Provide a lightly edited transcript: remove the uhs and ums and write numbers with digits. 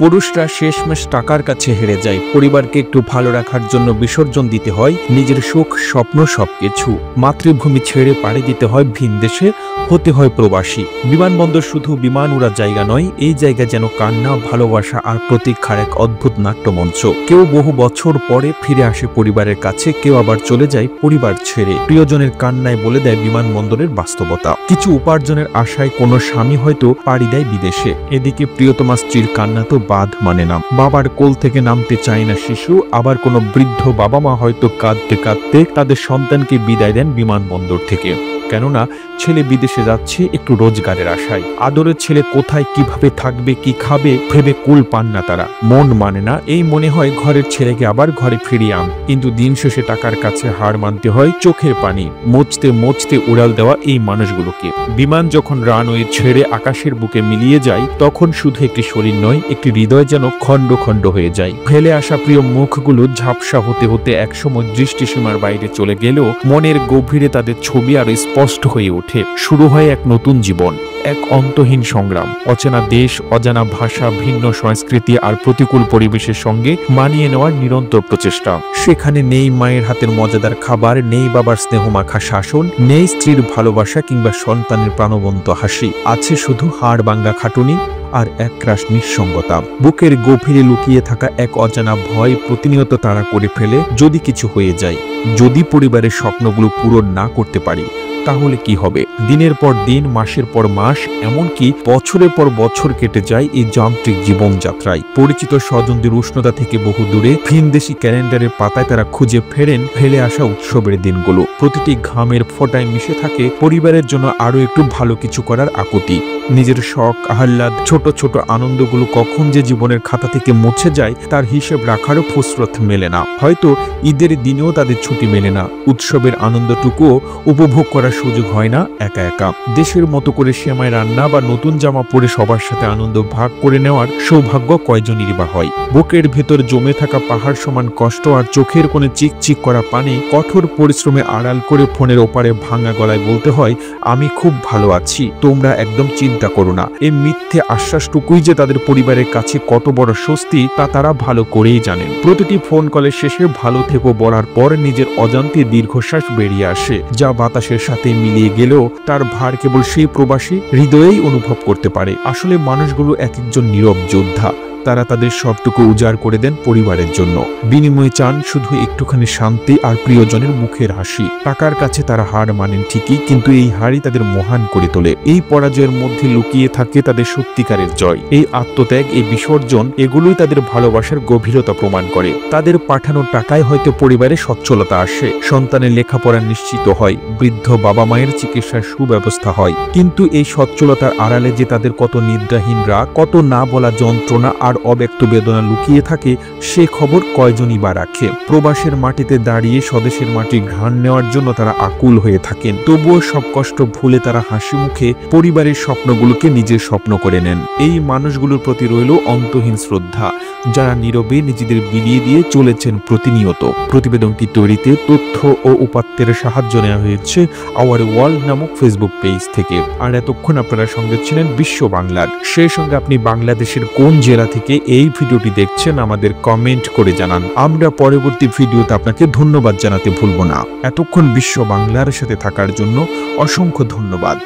পুরুষরা শেষমেশ টাকার কাছে হেরে যায়। পরিবারকে একটু ভালো রাখার জন্য বিসর্জন দিতে হয় নিজের সুখ, স্বপ্ন সবকিছু। মাতৃভূমি ছেড়ে পাড়ি দিতে হয় ভিন দেশে, হতে হয় প্রবাসী। বিমানবন্দর শুধু বিমান উড়ার জায়গা নয়, এই জায়গা যেন কান্না, ভালোবাসা আর প্রতীক্ষার এক অদ্ভুত নাট্যমঞ্চ। কেউ বহু বছর পরে ফিরে আসে পরিবারের কাছে, কেউ আবার চলে যায় পরিবার ছেড়ে। প্রিয়জনের কান্নায় বলে দেয় বিমানবন্দরের বাস্তবতা। কিছু উপার্জনের আশায় কোনো স্বামী হয়তো পাড়ি দেয় বিদেশে, এদিকে প্রিয়তমা স্ত্রীর কান্না তো বাদ মানে না। বাবার কোল থেকে নামতে চায় না শিশু, আবার কোনো বৃদ্ধ বাবা মা হয়তো কাঁদতে কাঁদতে তাদের সন্তানকে বিদায় দেন বিমানবন্দর থেকে। কেননা ছেলে বিদেশে যাচ্ছে একটু রোজগারের আশায়। আদরের ছেলে কোথায়, কিভাবে থাকবে, কি খাবে ভেবে কুল পান না তারা। মন মানে না, এই মনে হয় ঘরের ছেলেকে আবার ঘরে ফিরিয়ে আন। কিন্তু দিন শেষে টাকার কাছে হার মানতে হয় চোখের পানি মুছতে মুছতে উড়াল দেওয়া এই মানুষগুলোকে। বিমান যখন রানওয়ে ছেড়ে আকাশের বুকে মিলিয়ে যায়, তখন শুধু একটি শরীর নয়, একটি হৃদয় যেন খণ্ড খণ্ড হয়ে যায়। ফেলে আসা প্রিয় মুখগুলো ঝাপসা হতে হতে একসময় দৃষ্টিসীমার বাইরে চলে গেলেও মনের গভীরে তাদের ছবি আর স্পষ্ট হয়ে ওঠে। শুরু হয় এক নতুন জীবন, এক অন্তহীন সংগ্রাম। অচেনা দেশ, অজানা ভাষা, ভিন্ন সংস্কৃতি আর প্রতিকূল পরিবেশের সঙ্গে মানিয়ে নেওয়ার নিরন্তর প্রচেষ্টা। সেখানে নেই মায়ের হাতের মজাদার খাবার, নেই বাবার স্নেহমাখা শাসন, নেই স্ত্রীর ভালোবাসা কিংবা সন্তানের প্রাণবন্ত হাসি। আছে শুধু হাড় ভাঙা খাটুনি আর একরাশ নিঃসঙ্গতা। বুকের গভীরে লুকিয়ে থাকা এক অজানা ভয় প্রতিনিয়ত তাড়া করে ফেলে, যদি কিছু হয়ে যায়, যদি পরিবারের স্বপ্নগুলো পূরণ না করতে পারি, তাহলে কি হবে? দিনের পর দিন, মাসের পর মাস, এমনকি বছরের পর বছর কেটে যায় এই যান্ত্রিক জীবনযাত্রায়। পরিচিত স্বজনদের উষ্ণতা থেকে বহু দূরে ভিনদেশি ক্যালেন্ডারের পাতায় তারা খুঁজে ফেরেন ফেলে আসা উৎসবের দিনগুলো। প্রতিটি ঘামের ফোঁটায় মিশে থাকে পরিবারের জন্য আরো একটু ভালো কিছু করার আকুতি। নিজের শখ, আহ্লাদ, ছোট ছোট আনন্দগুলো কখন যে জীবনের খাতা থেকে মুছে যায় তার হিসেব রাখারও ফুসরত মেলে না। হয়তো ঈদের দিনেও তাদের ছুটি মেলে না, উৎসবের আনন্দটুকুও উপভোগ করার সুযোগ হয় না একা একা। দেশের মতো করে সেমাই রান্না বা নতুন জামা পরে সবার সাথে আনন্দ ভাগ করে নেওয়ার সৌভাগ্য কয়জনেরই বা হয়। বুকের ভেতর জমে থাকা পাহাড় সমান কষ্ট আর চোখের কোণে চিকচিক করা পানি কঠোর পরিশ্রমে আড়াল করে ফোনের ওপারে ভাঙা গলায় বলতে হয়, আমি খুব ভালো আছি, তোমরা একদম চিন্তা করো না। এই মিথ্যে আশ্বাসটুকুই যে তাদের পরিবারের কাছে কত বড় স্বস্তি তা তারা ভালো করেই জানেন। প্রতিটি ফোন কলের শেষে ভালো থেকো বলার পর নিজের অজান্তে দীর্ঘশ্বাস বেরিয়ে আসে, যা বাতাসের সাথে মিলিয়ে গেলেও তার ভার কেবল সেই প্রবাসী হৃদয়েই অনুভব করতে পারে। আসলে মানুষগুলো এক একজন নীরব যোদ্ধা। তারা তাদের সবটুকু উজাড় করে দেন পরিবারের জন্য। বিনিময়ে চান শুধু একটুখানি শান্তি আর প্রিয়জনের মুখের হাসি। টাকার কাছে তারা হার মানেন ঠিকই, কিন্তু এই হারই তাদের মহান করে তোলে। এই পরাজয়ের মধ্যে লুকিয়ে থাকে তাদের সত্যিকারের জয়। এই আত্মত্যাগ, এই বিসর্জন, এগুলোই তাদের ভালোবাসার গভীরতা প্রমাণ করে। তাদের পাঠানো টাকায় হয়তো পরিবারে সচ্ছলতা আসে, সন্তানের লেখাপড়া নিশ্চিত হয়, বৃদ্ধ বাবা মায়ের চিকিৎসার সুব্যবস্থা হয়। কিন্তু এই সচ্ছলতার আড়ালে যে তাদের কত নিদ্রাহীন রাগ, কত না বলা যন্ত্রণা আর অব্যক্ত বেদনা লুকিয়ে থাকে, সে খবর কয়জনই বা রাখে। প্রবাসের মাটিতে দাঁড়িয়ে স্বদেশের মাটি ঘ্রাণ নেওয়ার জন্য তারা আকুল হয়ে থাকেন। তবুও সব কষ্ট ভুলে তারা হাসি মুখে পরিবারের স্বপ্নগুলোকে নিজের স্বপ্ন করে নেন। এই মানুষগুলোর প্রতি রইল অন্তহীন শ্রদ্ধা, যারা নীরবে নিজেদের বিলিয়ে দিয়ে চলেছেন প্রতিনিয়ত। প্রতিবেদনটি তৈরিতে তথ্য ও উপাত্তের সাহায্য নেওয়া হয়েছে আওয়ার ওয়ার্ল্ড নামক ফেসবুক পেজ থেকে। আর এতক্ষণ আপনারা সঙ্গে ছিলেন বিশ্ব বাংলার। সেই সঙ্গে আপনি বাংলাদেশের কোন জেলা থেকে এই ভিডিওটি দেখছেন আমাদের কমেন্ট করে জানান। আমরা পরবর্তী ভিডিওতে আপনাকে ধন্যবাদ জানাতে ভুলব না। এতক্ষণ বিশ্ব বাংলার সাথে থাকার জন্য অসংখ্য ধন্যবাদ।